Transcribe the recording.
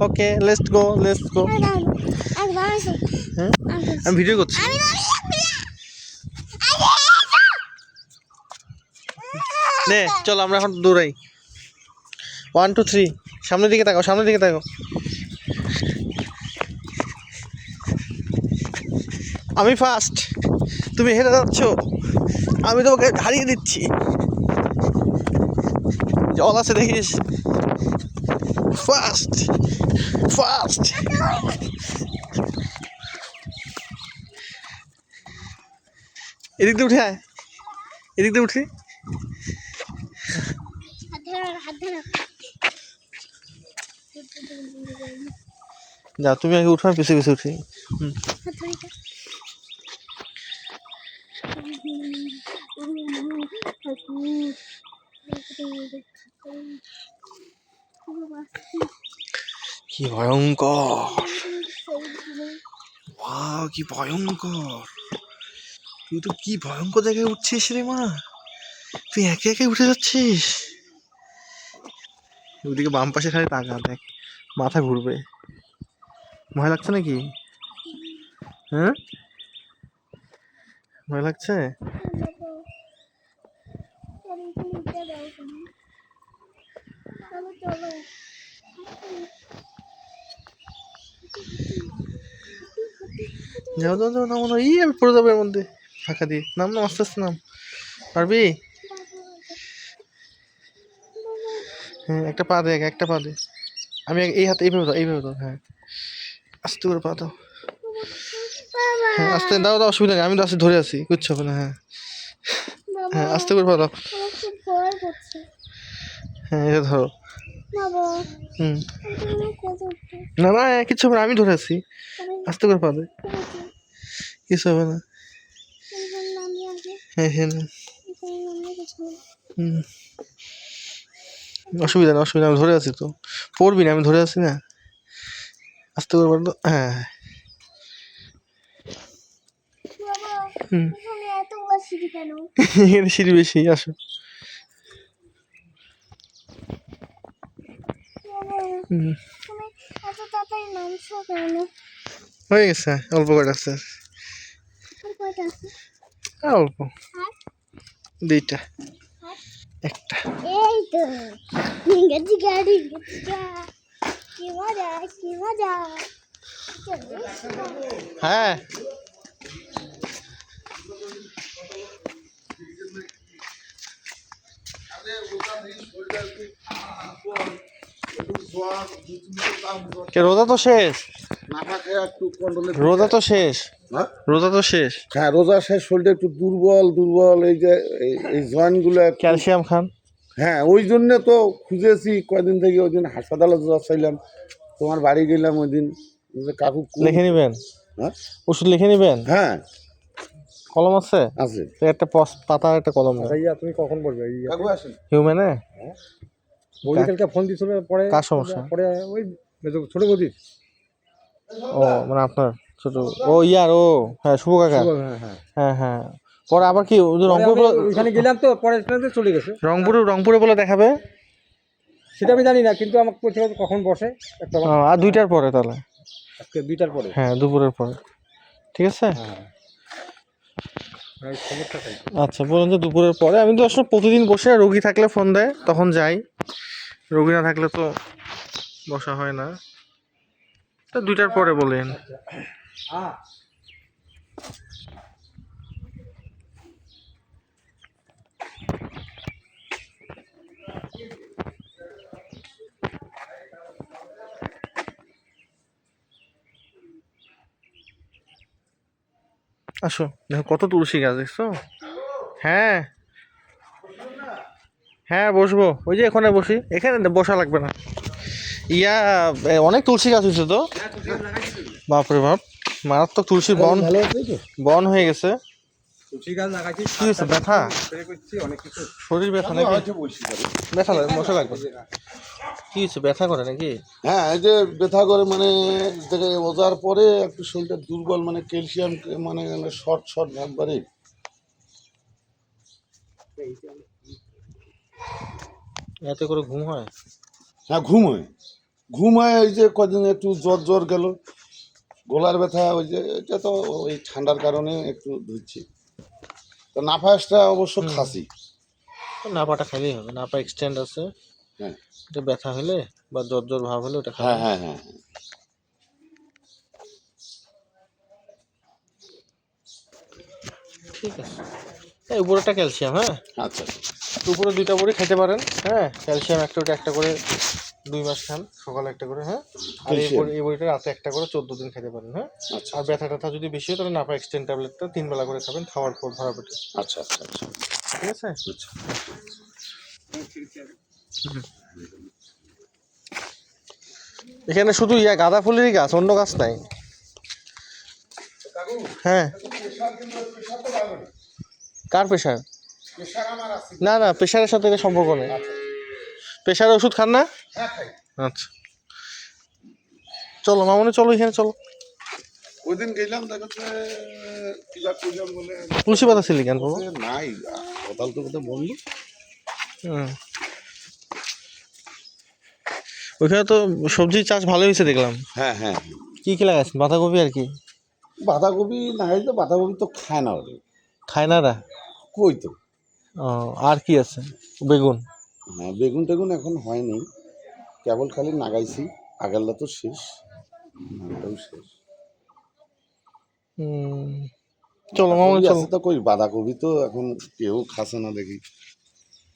Okay let's go হ্যাঁ আমি video করছি নে চল আমরা এখন দৌড়াই 1 2 3 সামনের দিকে তাকাও আমি ফার্স্ট তুমি হেরে যাচ্ছ আমি তোমাকে হারিয়ে দিচ্ছি জল আছে দেখিস ফার্স্ট এদিক দিয়ে উঠে আয় এদিক দিয়ে উঠি যা তুমি আগে উঠো পিছিয়ে পিছিয়ে উঠি কি ভয়ঙ্কর ওয়াও কি ভয়ঙ্কর তুই তো কি ভয়ঙ্কর জায়গায় উঠছিস রে মা তুই একে একে উঠে যাচ্ছিস ওইদিকে বাম পাশে খালি টাকা দেখ মাথা ঘুরবে ভয় লাগছে নাকি হ্যাঁ ভয় লাগছে যাও নাম আমি পড়ে যাবো এর মধ্যে ফাঁকা দিয়ে নাম আস্তে আস্তে নাম পারবি হ্যাঁ একটা পা দে আমি এই হাতে এইভাবে দাও হ্যাঁ আস্তে করে পা দাও হ্যাঁ আস্তে দাও অসুবিধা নেই আমি তো আস্তে ধরে আছি কিচ্ছু হবে না হ্যাঁ হ্যাঁ আস্তে করে পা দাও হ্যাঁ এটা ধরো না কিচ্ছু হবে না আমি ধরে আছি আস্তে করে পা দে কিছু হবে না হ্যাঁ অসুবিধা আমি ধরে আছি তো পড়বি না আমি ধরে আছি না আস্তে করে পারতো হ্যাঁ এখানে সিঁড়ি বেশি আসো হয়ে গেছে অল্প কয়টা আছে অল্প দুইটা একটা হ্যাঁ রোজা তো শেষ রোজা তো শেষ হ্যাঁ রোজা শেষ শরীরটা একটু দুর্বল এই যে এই জয়েন্ট গুলো ক্যালসিয়াম খান হ্যাঁ ওই জন্য তো খুঁজেছি কয়দিন থেকে ওই দিন হাসপাতালে চাইলাম তোমার বাড়ি গেলাম ওই দিন কাকু লিখে নিবেন হ্যাঁ ওষুধ লিখে নিবেন হ্যাঁ কলম আছে একটা পাতা একটা কলম তুমি কখন বলবে হিউম্যানে বৌদিকে ফোন দিছিল পরে কার সমস্যা পরে ওই ছোট বৌদির ও মানে আপনার ছোট ও হ্যাঁ শুভ কাকা হ্যাঁ পরে আবার কি রংপুর ওইখানে গেলাম তো পরে চলে গেছে রংপুরে বলে দেখাবে সেটা আমি জানি না কিন্তু আমাকে বলছিল কখন বসে একটা আর 2টার পরে তাহলে আজকে 2টার পরে হ্যাঁ দুপুরের পরে ঠিক আছে আচ্ছা বলুন যে দুপুরের পরে আমি তো আসলে প্রতিদিন বসে রোগী থাকলে ফোন দেয় তখন যাই রোগী না থাকলে তো বসা হয় না তো 2টার পরে বলেন আসো দেখো কত তুলসী গাছ দেখছো হ্যাঁ বসবো ওই যে এখানে বসি এখানে বসা লাগবে না অনেক তুলসী গাছ হয়েছে তো বাপরে বাপ মারাত্মক তুলসীর বন হয়ে গেছে কি হয়েছে ব্যথা শরীর ব্যথা নাকি ব্যথা বসা লাগবে কি হয়েছে ব্যথা করে নাকি হ্যাঁ এই যে ব্যথা করে মানে ওজার পরে একটু শরীরটা দুর্বল মানে ক্যালসিয়াম মানে শর্ট একবারে এতে করে ঘুম হয় হ্যাঁ ঘুম হয় ঘুমায় ওই যে কদিন একটু জ্বর জ্বর গেল, গলার ব্যথা ওই যে এটা তো ওই ঠান্ডার কারণে একটু ধুচ্ছি। তো নাফাসটা অবশ্য খাসি। নাপাটা খেলেই হবে, নাপা এক্সটেন্ড আছে। হ্যাঁ এটা ব্যথা হলে বা জ্বর জ্বর ভাব হলে ওটা হ্যাঁ খাবে। হ্যাঁ হ্যাঁ ঠিক আছে, এই উপরেটা ক্যালসিয়াম। হ্যাঁ, আচ্ছা উপরে 2টা বড়ি খেতে পারেন। হ্যাঁ, ক্যালসিয়াম একটা করে 2 মাস খান, সকালে একটা করে। হ্যাঁ, আর এই বড়িটা রাতে একটা করে 14 দিন খেতে পারেন। হ্যাঁ, আচ্ছা আর ব্যথা ট্যাথা যদি বেশি হয় তাহলে নাপা এক্সটেন্ড ট্যাবলেটটা 3 বেলা করে খাবেন, খাওয়ার পর ভরা পেটে। আচ্ছা আচ্ছা আচ্ছা ঠিক আছে। আচ্ছা। এখানে শুধু গাঁদা ফুলেরই গাছ, অন্য গাছ নাই। হ্যাঁ, কার প্রেশার? না না, প্রেশারের সাথে এটা সম্পর্ক নেই। প্রেশারের ওষুধ খান না? আচ্ছা, চলো মামনি, চলো এখানে চলো। ওই দিন গেলাম দেখাচ্ছে কিবা কইলাম বলে তুলসী পাতা ছিলি কেন বাবা? নাই, কোথাও তো কোথাও বন্ধ। ওইখানে তো সবজি চাষ ভালো হয়েছে দেখলাম। হ্যাঁ হ্যাঁ, কি কি লাগাইছেন? বাঁধাকপি আর কি? বাঁধাকপি নাই তো, বাঁধাকপি তো খায় না ওরা, খায় না রা? কই তো। ও, আর কি আছে? বেগুন? হ্যাঁ, বেগুন টেগুন এখন হয়নি, কেবল খালি নাগাইছি। আগেরটা তো শেষ, নাগাটাও শেষ। চলো মামনি চলো। আছে তো কই, বাঁধাকপি তো এখন কেউ খাচ্ছে না দেখি।